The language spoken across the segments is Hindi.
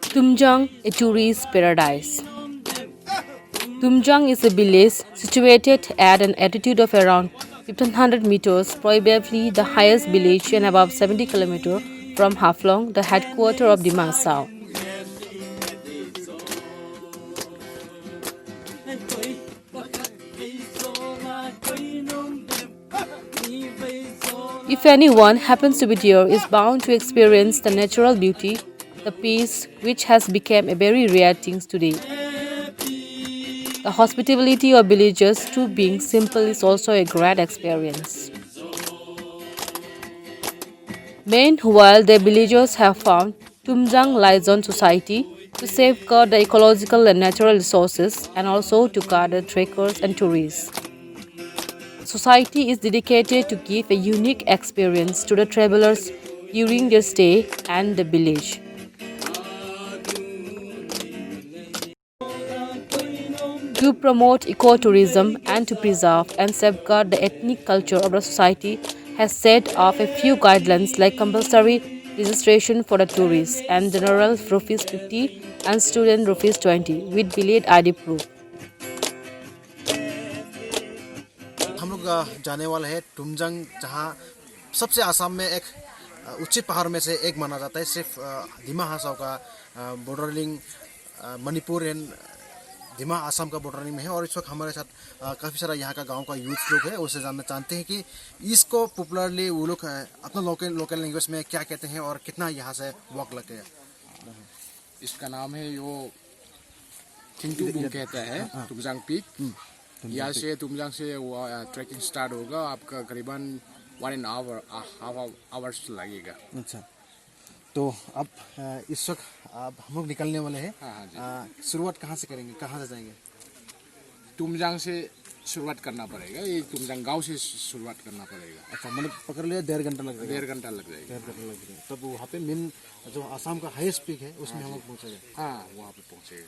Tumjang, a tourist paradise. Tumjang is a village situated at an altitude of around 1500 meters, probably the highest village and above 70 kilometers from Haflong, the headquarters of Dimensau. If anyone happens to be there, is bound to experience the natural beauty, the peace, which has become a very rare thing today. The hospitality of villagers, too, being simple, is also a great experience. Meanwhile, the villagers have found Tumjang Liaison Society to safeguard the ecological and natural resources and also to guard the trekkers and tourists. The society is dedicated to give a unique experience to the travelers during their stay and the village. To promote ecotourism and to preserve and safeguard the ethnic culture of the society has set up a few guidelines like compulsory registration for the tourists and general rupees 50 and student rupees 20 with valid ID proof. हम लोग जाने वाले हैं टुमजंग, जहाँ सबसे आसाम में एक ऊंचे पहाड़ में से एक माना जाता है। सिर्फ दिमा हासाव का बॉर्डरिंग मणिपुर एंड दिमा आसाम का बॉर्डरिंग में है। और इस वक्त हमारे साथ काफ़ी सारा यहाँ का गांव का यूथ लोग है, उससे जानना चाहते हैं कि इसको पॉपुलरली वो लोग अपना लोकल लैंग्वेज में क्या कहते हैं और कितना यहाँ से वॉक लगते हैं। इसका नाम है यो थिंगटुबुंग कहता है, तुमजांग पीक। यहाँ से तुमजांग से ट्रैकिंग स्टार्ट होगा, आपका करीबन 1 आवर हाफ आवर्स लगेगा। अच्छा, तो अब इस वक्त अब हम लोग निकलने वाले हैं। शुरुआत कहाँ से करेंगे, कहाँ से जाएंगे? तुमजांग से शुरुआत करना पड़ेगा, ये तुमजांग गांव से शुरुआत करना पड़ेगा। अच्छा, मतलब पकड़ लिया 1.5 घंटा लग जाएगा। 1.5 घंटा लग जाएगा। 1.5 घंटा लग जाएगा। तब वहाँ पे मेन जो आसाम का हाईएस्ट पीक है उसमें हम लोग पहुँचेंगे। हाँ, वहाँ पे पहुँचेगा।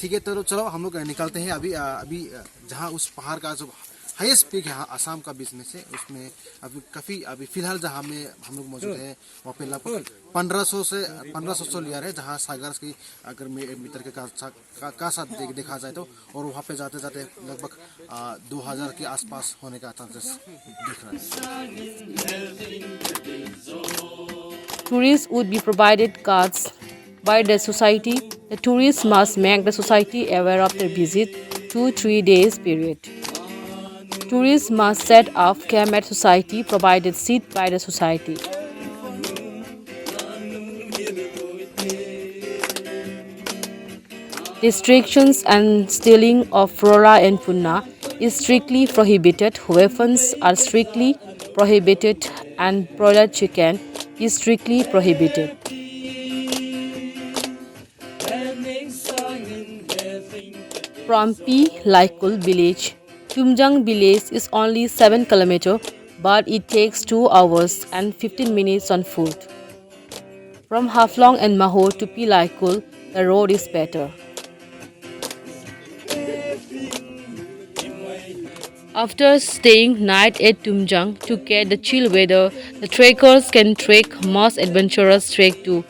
ठीक है, तो चलो हम लोग निकलते हैं। अभी जहाँ उस पहाड़ का जो हाईएस्ट पीक है आसाम का बीच में से, उसमें अभी फिलहाल जहाँ में हम लोग मौजूद है वहाँ पे लगभग 1500 लियर है, जहाँ सागर की अगर मीटर के का साथ देखा जाए तो। और वहाँ पे जाते जाते लगभग 2000 के आसपास होने का चांसेस दिख रहा है। Tourists would be provided cards by the society. The tourists must make the society aware of their visit 2-3 days period. Tourists must set up camp at society provided seat by the society. Restrictions and stealing of flora and fauna is strictly prohibited. Weapons are strictly prohibited and broiler chicken is strictly prohibited. From P. Laikul village, Tumjang village is only 7 km, but it takes 2 hours and 15 minutes on foot. From Haflong and Mahor to P. Laikul, the road is better. After staying night at Tumjang to get the chill weather, the trekkers can trek most adventurous trek too.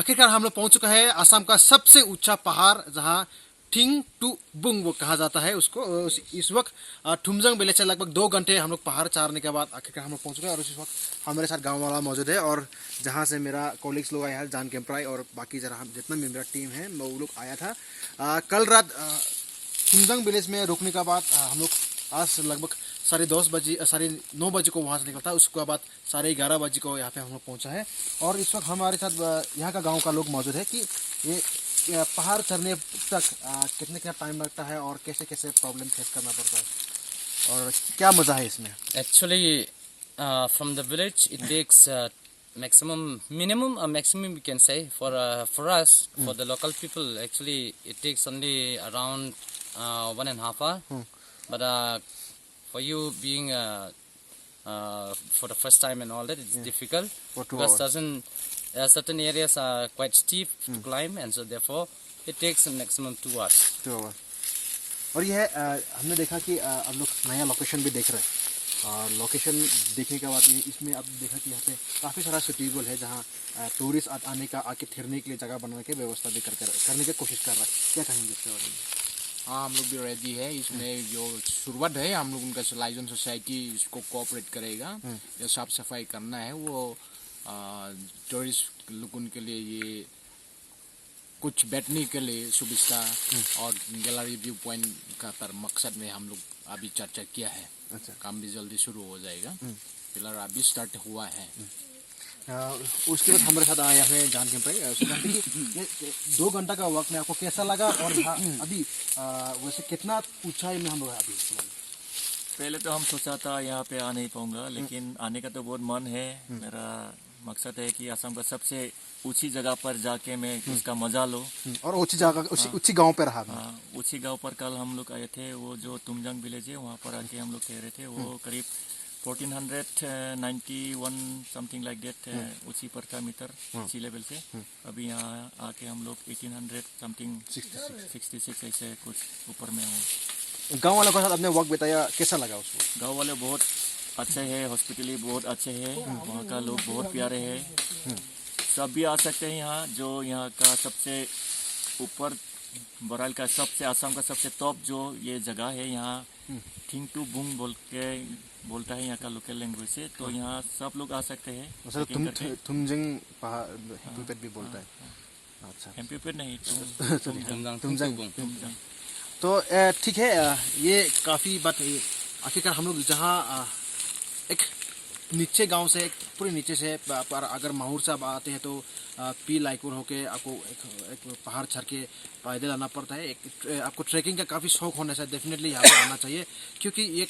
आखिरकार हम लोग पहुंच चुका है असम का सबसे ऊंचा पहाड़, जहां थिंगटुबुंग वो कहा जाता है उसको। इस वक्त ठुमजंग विलेज से लगभग 2 घंटे हम लोग पहाड़ चढ़ने के बाद आखिरकार हम लोग पहुंच चुके हैं। और इस वक्त हमारे साथ गांव वाला मौजूद है, और जहां से मेरा कॉलीग्स लोग आया है, जान कैंपराई और बाकी जितना भी मेरा टीम है वो लोग आया था। कल रात ठुमजंग विलेज में रुकने के बाद हम लोग आज लगभग 9:30 बजे को वहाँ से निकलता है। उसके बाद 11:30 बजे को यहाँ पे हम लोग पहुँचा है। और इस वक्त हमारे साथ यहाँ का गांव का लोग मौजूद है कि ये पहाड़ चढ़ने तक कितना टाइम लगता है और कैसे कैसे प्रॉब्लम फेस करना पड़ता है और क्या मज़ा है इसमें। Actually, from the village, it takes minimum or maximum we can say for us, for the local people. Actually, it takes only around 1.5 hour. But for you being for the first time and all that, it's difficult For 2 because hours. certain areas are quite steep to climb, and so therefore it takes a maximum 2 hours. 2 hours. और यह हमने देखा कि अब लोग नया लोकेशन भी देख रहे हैं, और लोकेशन देखने के बाद इसमें अब देखा कि यहाँ पे काफ़ी सारा सुटेबल है जहाँ टूरिस्ट आने का आके ठहरने के लिए जगह बनाने की व्यवस्था भी करने की कोशिश कर रहा है। क्या कहेंगे इसके बारे में? हाँ, हम लोग भी रेडी है। इसमें जो शुरुआत है, हम लोग उनका लाइजन सोसाइटी इसको कोऑपरेट करेगा। जो साफ सफाई करना है वो टूरिस्ट लोगों के लिए ये कुछ बैठने के लिए सुविधा और गैलरी व्यू पॉइंट का पर मकसद में हम लोग अभी चर्चा किया है। अच्छा, काम भी जल्दी शुरू हो जाएगा। फिलहाल अभी स्टार्ट हुआ है। उसके बाद हमारे साथ आया है जान के भाई, ये 2 घंटा का वक्त में आपको कैसा लगा, और अभी वैसे कितना ऊंचाई में हम लोग अभी? पहले तो हम सोचा था यहाँ पे आ नहीं पाऊंगा, लेकिन आने का तो बहुत मन है। मेरा मकसद है कि असम का सबसे ऊंची जगह पर जाके मैं उसका मजा लो। और ऊंची जगह ऊंची गांव पे रहा। ऊंची गांव पर कल हम लोग आए थे, वो जो तुमजंग विलेज है वहाँ पर आके हम लोग ठहरे थे। वो करीब 1491 समथिंग लाइक दैट ऊंची पर था मीटर सी लेवल से। अभी यहाँ आके हम लोग 1800 समथिंग 66 ऐसे कुछ ऊपर में हूँ। गांव वालों के साथ अपने वक्त बिताया, कैसा लगा उसको? गांव वाले बहुत अच्छे हैं, हॉस्पिटली बहुत अच्छे हैं, वहाँ का लोग बहुत प्यारे हैं। सब भी आ सकते हैं यहाँ। जो यहाँ का सबसे ऊपर बराल का सबसे असम का सबसे टॉप जो ये जगह है, यहाँ थिंगटू बुंग बोल के बोलता है यहाँ का लोकल लैंग्वेज से। तो यहाँ सब लोग आ सकते हैं। तुमजंग पहाड़ भी बोलता है। अच्छा, एमपी नहीं, तुमजंग। तो ठीक है, ये काफ़ी बात। आखिरकार हम लोग जहाँ एक नीचे गांव से, एक पूरे नीचे से पर अगर माहौर से आप आते हैं तो पी लाइकुर होके आपको एक पहाड़ चढ़ के पैदल आना पड़ता है। आपको ट्रैकिंग का काफ़ी शौक होने से डेफिनेटली यहाँ पर आना चाहिए, क्योंकि ये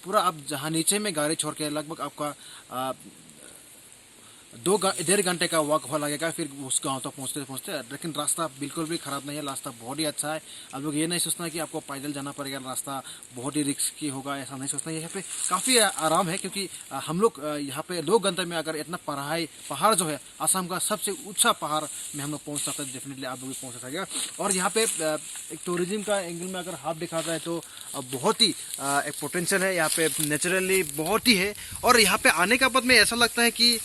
पूरा आप जहाँ नीचे में गाड़ी छोड़ के लगभग आपका 1.5 घंटे का वॉक हो लगेगा फिर उस गांव तक पहुंचते। लेकिन रास्ता बिल्कुल भी ख़राब नहीं है, रास्ता बहुत ही अच्छा है। आप लोग ये नहीं सोचना कि आपको पैदल जाना पड़ेगा, रास्ता बहुत ही रिस्की होगा, ऐसा नहीं सोचना। यहाँ पे काफ़ी आराम है, क्योंकि हम लोग यहाँ पे 2 घंटे में अगर इतना पहाड़ जो है असम का सबसे ऊंचा पहाड़ में हम लोग पहुँच सकते हैं। डेफिनेटली आप लोग भी पहुँच सकेगा। और यहाँ पे एक टूरिज्म का एंगल में अगर हाथ दिखाता है तो बहुत ही एक पोटेंशियल है यहाँ पे, नेचुरली बहुत ही है। और यहाँ पे आने का बाद में ऐसा लगता है कि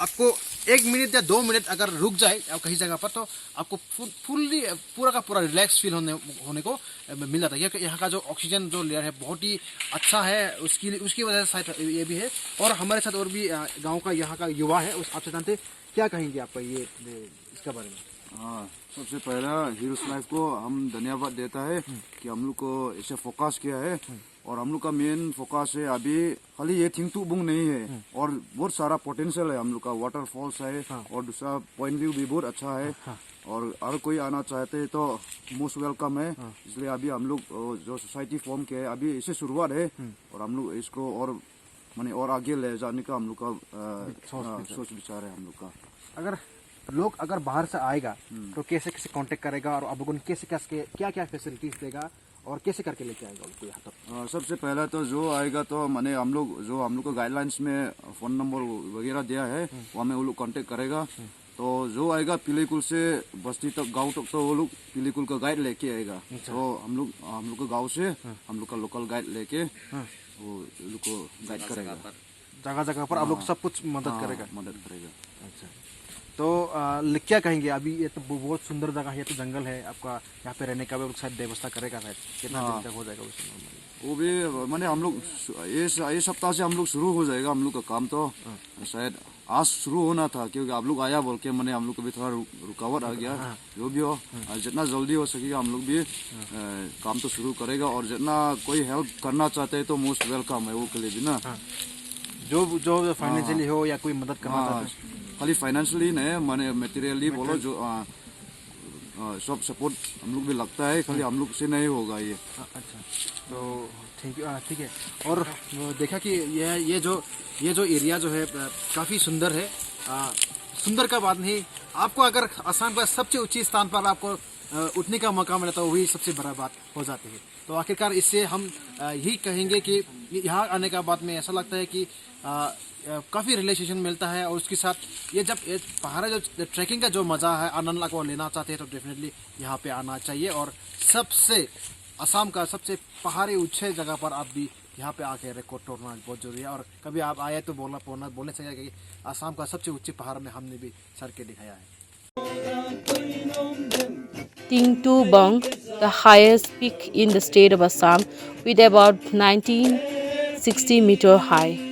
आपको 1 मिनट या 2 मिनट अगर रुक जाए कहीं जगह पर तो आपको फुल्ली पूरा का पूरा रिलैक्स फील होने को मिल जाता है। यहाँ का जो ऑक्सीजन जो लेयर है बहुत ही अच्छा है, उसकी वजह से शायद ये भी है। और हमारे साथ और भी गांव का यहाँ का युवा है, उस आपसे जानते क्या कहेंगे आपका ये इसके बारे में? हाँ, सबसे पहला हीरोज लाइफ को हम धन्यवाद देता है कि हम लोग को इसे फोकस किया है। और हम लोग का मेन फोकस है अभी खाली ये थिंगटू बुंग नहीं है, और बहुत सारा पोटेंशियल है हम लोग का। वाटरफॉल्स है, और दूसरा पॉइंट व्यू भी बहुत अच्छा है। और अगर कोई आना चाहते हैं तो मोस्ट वेलकम है। इसलिए अभी हम लोग जो सोसाइटी फॉर्म किया है अभी इसे शुरुआत है, और हम लोग इसको और माने और आगे ले जाने का हम लोग का सोच विचार है हम लोग का। अगर लोग बाहर से आएगा तो कैसे कांटेक्ट करेगा, और अब उनको कैसे क्या फैसिलिटीज देगा, और कैसे करके लेके आएगा उनको यहाँ तक? सबसे पहला तो जो आएगा तो माने हम लोग को गाइडलाइंस में फ़ोन नंबर वगैरह दिया है, वो हमें वो लोग कांटेक्ट करेगा। तो जो आएगा पिलीकुल से बस्ती तक, गांव तक, तो वो लोग पिलीकुल का गाइड लेके आएगा। तो हम लोग के गांव से हम लोग का लोकल गाइड लेके वो लोग को गाइड करेगा। जगह जगह पर आप लोग सब कुछ मदद करेगा। अच्छा, तो क्या कहेंगे? अभी ये तो बहुत सुंदर जगह है, ये तो जंगल है आपका, यहाँ पे रहने का भी शायद व्यवस्था करेगा शायद। कितना दिन तक हो जाएगा वो भी माने हम लोग ये सप्ताह से हम लोग शुरू हो जाएगा हम लोग का काम। तो शायद आज शुरू होना था, क्योंकि आप लोग आया बोल के मैंने हम लोग को भी थोड़ा रुकावट आ गया। जो भी हो, जितना जल्दी हो सकेगा हम लोग भी काम तो शुरू करेगा। और जितना कोई हेल्प करना चाहते हैं तो मोस्ट वेलकम है वो के लिए भी ना। जो फाइनेंशियली हो या कोई मदद करना चाहते हैं, खाली फाइनेंशियली नहीं माने मटेरियली बोलो, जो सब सपोर्ट हम लोग भी लगता है, खाली हम लोग से नहीं होगा ये। अच्छा, तो ठीक है। और देखा कि ये जो एरिया जो है काफ़ी सुंदर है। सुंदर का बात नहीं, आपको अगर असम का सबसे ऊंची स्थान पर आपको उठने का मौका मिला तो वही सबसे बड़ा बात हो जाती है। तो आखिरकार इससे हम यही कहेंगे कि यहाँ आने का बाद में ऐसा लगता है कि काफ़ी रिलेशन मिलता है। और उसके साथ ये जब पहाड़ जो ट्रैकिंग का जो मज़ा है, आनंद को लेना चाहते हैं तो डेफिनेटली यहाँ पे आना चाहिए। और सबसे असम का सबसे पहाड़ी ऊंचे जगह पर आप भी यहाँ पे आके रिकॉर्ड तोड़ना बहुत जरूरी है। और कभी आप आए तो बोलने चाहिए कि असम का सबसे ऊंचे पहाड़ में हमने भी सर के दिखाया है। Tingtubong, the highest peak in the state of Assam, with about 1960 meter high.